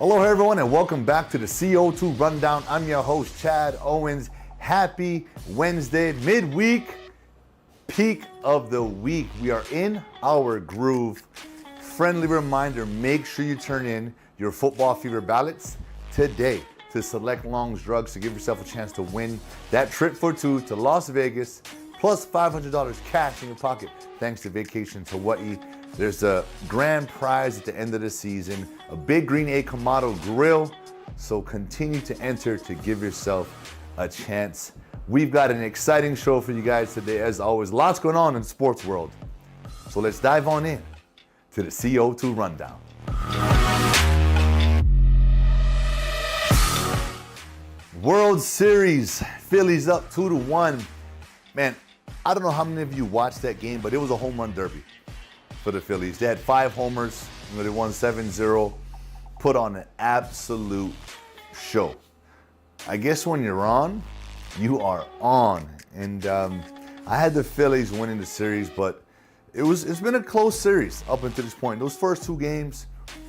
Hello, everyone, and welcome back to the CO2 Rundown. I'm your host, Chad Owens. Happy Wednesday, midweek, peak of the week. We are in our groove. Friendly reminder, make sure you turn in your football fever ballots today to Select Long's Drugs to give yourself a chance to win that trip for two to Las Vegas, plus $500 cash in your pocket thanks to Vacation to Hawaii. There's a grand prize at the end of the season, a big green A Kamado grill. So continue to enter to give yourself a chance. We've got an exciting show for you guys today, as always. Lots going on in the sports world. So let's dive on in to the CO2 Rundown. World Series, Phillies up 2-1. Man, I don't know how many of you watched that game, but it was a home run derby for the Phillies. They had 5 homers, they won 7-0, put on an absolute show. I guess when you're on, you are on. And I had the Phillies winning the series, but it's been a close series up until this point. Those first 2 games,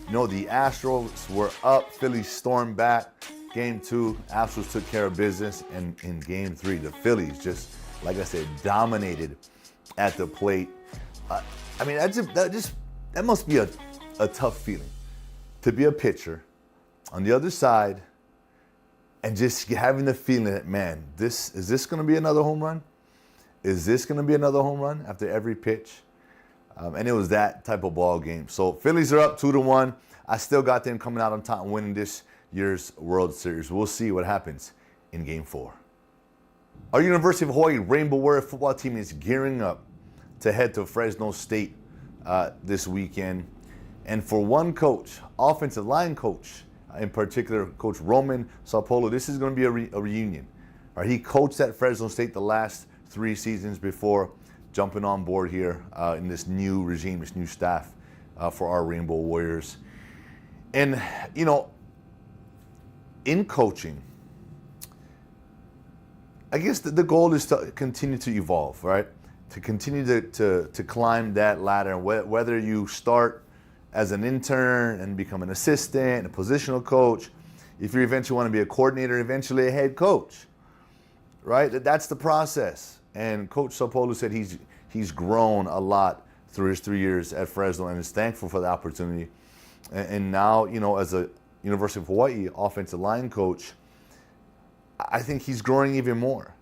the Astros were up, Phillies stormed back. Game 2, Astros took care of business, and in Game 3, the Phillies just, like I said, dominated at the plate. That must be a tough feeling to be a pitcher on the other side and just having the feeling that, man, is this going to be another home run? Is this going to be another home run after every pitch? And it was that type of ball game. So Phillies are up 2-1. I still got them coming out on top and winning this year's World Series. We'll see what happens in Game 4. Our University of Hawaii Rainbow Warrior football team is gearing up to head to Fresno State this weekend. And for one coach, offensive line coach, in particular, Coach Roman Sapolo, this is going to be a reunion. He coached at Fresno State the last 3 seasons before jumping on board here in this new regime, this new staff for our Rainbow Warriors. And, in coaching, I guess the goal is to continue to evolve, right? To continue to climb that ladder, whether you start as an intern and become an assistant, a positional coach, if you eventually want to be a coordinator, eventually a head coach, right? That's the process. And Coach Sapolo said he's grown a lot through his 3 years at Fresno and is thankful for the opportunity. And now, as a University of Hawaii offensive line coach, I think he's growing even more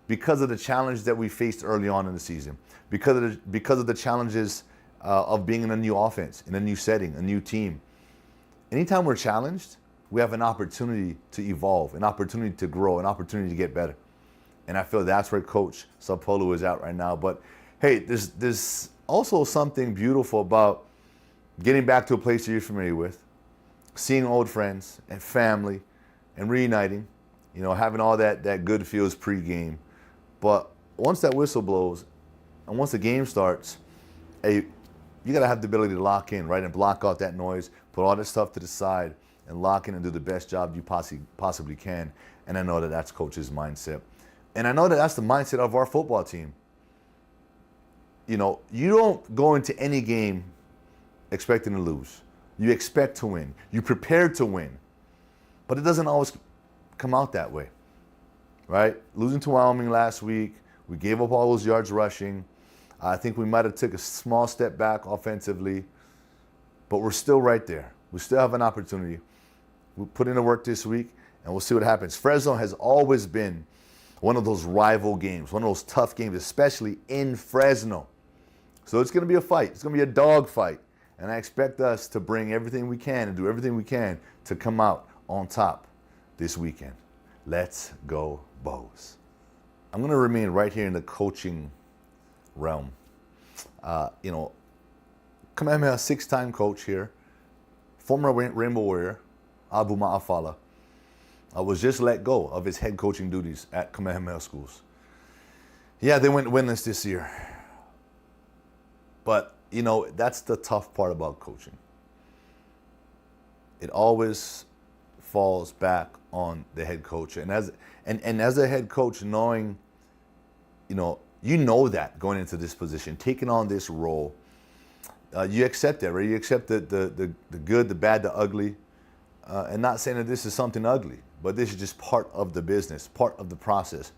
because of the challenge that we faced early on in the season, because of the challenges of being in a new offense, in a new setting, a new team. Anytime we're challenged, we have an opportunity to evolve, an opportunity to grow, an opportunity to get better. And I feel that's where Coach Sapolo is at right now. But hey, there's also something beautiful about getting back to a place that you're familiar with, seeing old friends and family and reuniting, having all that good feels pregame. But once that whistle blows and once the game starts, you got to have the ability to lock in, right, and block out that noise, put all that stuff to the side and lock in and do the best job you possibly can. And I know that that's Coach's mindset. And I know that that's the mindset of our football team. You don't go into any game expecting to lose. You expect to win. You prepare to win. But it doesn't always come out that way, right? Losing to Wyoming last week, we gave up all those yards rushing. I think we might have took a small step back offensively, but we're still right there. We still have an opportunity. We'll put in the work this week, and we'll see what happens. Fresno has always been one of those rival games, one of those tough games, especially in Fresno. So it's going to be a fight. It's going to be a dog fight. And I expect us to bring everything we can and do everything we can to come out on top this weekend. Let's go, Bows. I'm going to remain right here in the coaching realm. Kamehameha, 6-time coach here, former Rainbow Warrior, Abuma Afala, was just let go of his head coaching duties at Kamehameha schools. Yeah, they went winless this year. But that's the tough part about coaching. It always falls back on the head coach. And as a head coach, knowing, that going into this position, taking on this role, you accept that, right? You accept the good, the bad, the ugly. and not saying that this is something ugly, but this is just part of the business, part of the process.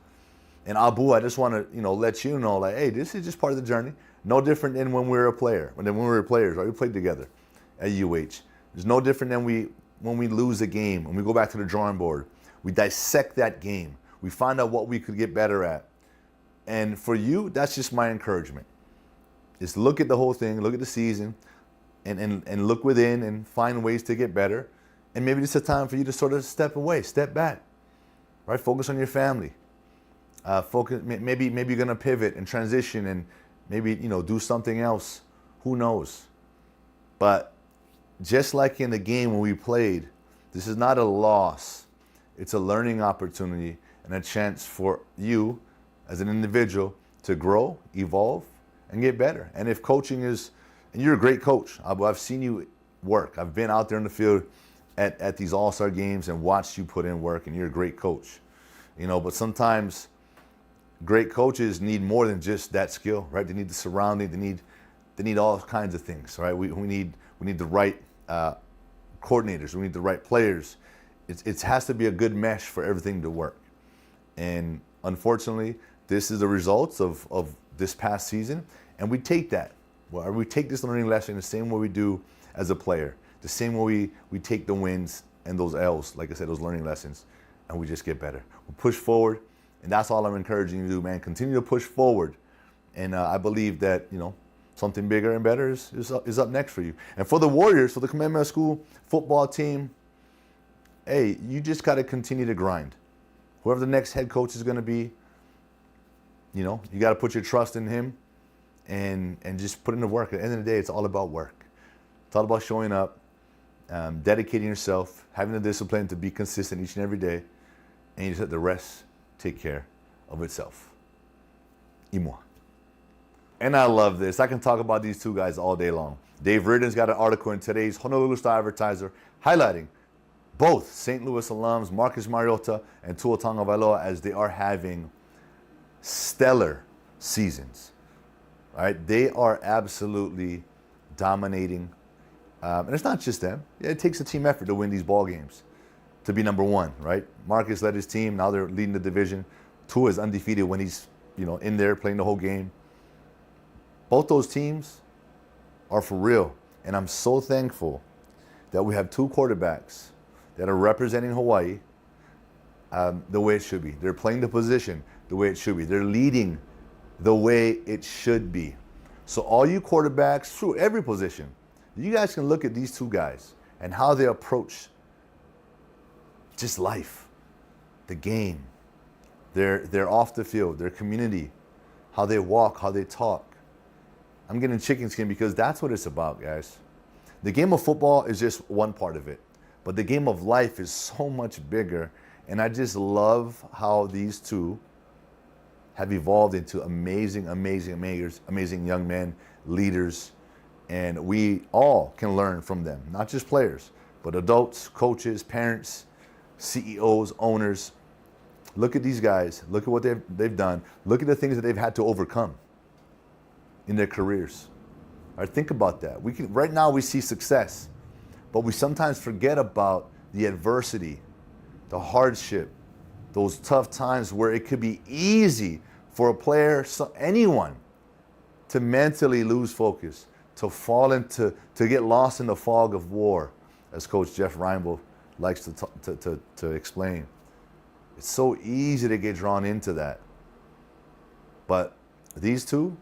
And Abu, I just want to, let you know, like, hey, this is just part of the journey. No different than when we were a player, when we were players, right? We played together at UH. It's no different than when we lose a game, when we go back to the drawing board. We dissect that game. We find out what we could get better at. And for you, that's just my encouragement. Is look at the whole thing, look at the season, and look within and find ways to get better. And maybe it's a time for you to sort of step away, step back, right? Focus on your family. Focus. Maybe you're gonna pivot and transition, and maybe do something else. Who knows? But just like in the game when we played, this is not a loss. It's a learning opportunity and a chance for you as an individual to grow, evolve, and get better. And if coaching is, and you're a great coach, I've seen you work. I've been out there in the field at these all-star games and watched you put in work, and you're a great coach. But sometimes great coaches need more than just that skill, right? They need the surrounding. They need all kinds of things, right? We need the right coordinators. We need the right players. It has to be a good mesh for everything to work. And unfortunately, this is the results of this past season, and we take that. Well, we take this learning lesson the same way we do as a player, the same way we take the wins and those L's, like I said, those learning lessons, and we just get better. We push forward. And that's all I'm encouraging you to do, man. Continue to push forward. And I believe that, something bigger and better is up next for you. And for the Warriors, for the Kamehameha School football team, hey, you just got to continue to grind. Whoever the next head coach is going to be, you got to put your trust in him and just put in the work. At the end of the day, it's all about work. It's all about showing up, dedicating yourself, having the discipline to be consistent each and every day, and you just let the rest take care of itself. Y moi. And I love this. I can talk about these two guys all day long. Dave Reardon's got an article in today's Honolulu Star-Advertiser highlighting both St. Louis alums, Marcus Mariota and Tua Tagovailoa, as they are having stellar seasons. All right, they are absolutely dominating. And it's not just them. It takes a team effort to win these ball games, to be number one, right? Marcus led his team. Now they're leading the division. Tua is undefeated when he's, in there playing the whole game. Both those teams are for real. And I'm so thankful that we have two quarterbacks that are representing Hawaii the way it should be. They're playing the position the way it should be. They're leading the way it should be. So all you quarterbacks, through every position, you guys can look at these two guys and how they approach just life, the game, their off the field, their community, how they walk, how they talk. I'm getting chicken skin because that's what it's about, guys. The game of football is just one part of it, but the game of life is so much bigger, and I just love how these two have evolved into amazing young men, leaders, and we all can learn from them, not just players, but adults, coaches, parents, CEOs, owners. Look at these guys. Look at what they've done. Look at the things that they've had to overcome in their careers. All right, think about that. Right now we see success, but we sometimes forget about the adversity, the hardship, those tough times where it could be easy for a player, anyone, to mentally lose focus, to fall into, to get lost in the fog of war, as Coach Jeff Reinbold likes to explain. It's so easy to get drawn into that. But these two,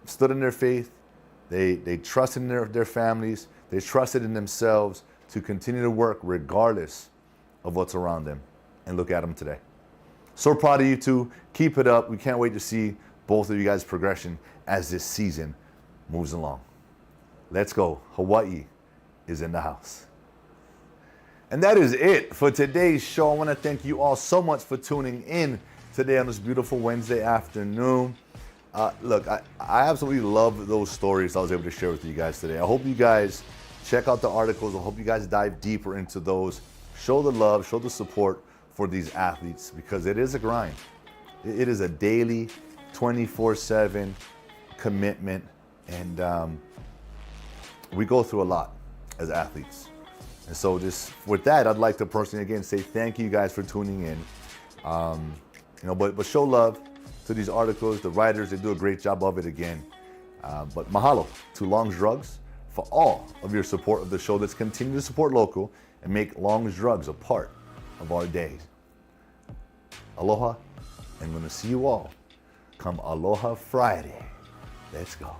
stood in their faith. They trusted in their families. They trusted in themselves to continue to work regardless of what's around them. And look at them today. So proud of you two. Keep it up. We can't wait to see both of you guys' progression as this season moves along. Let's go. Hawaii is in the house. And that is it for today's show. I want to thank you all so much for tuning in today on this beautiful Wednesday afternoon. Look, I absolutely love those stories I was able to share with you guys today. I hope you guys check out the articles. I hope you guys dive deeper into those. Show the love, show the support for these athletes, because it is a grind. It is a daily, 24/7 commitment, and we go through a lot as athletes. And so just with that, I'd like to personally again say thank you guys for tuning in. But show love to these articles. The writers, they do a great job of it again. But mahalo to Long's Drugs for all of your support of the show. Let's continue to support local and make Long's Drugs a part of our days. Aloha, and I'm gonna see you all come Aloha Friday. Let's go.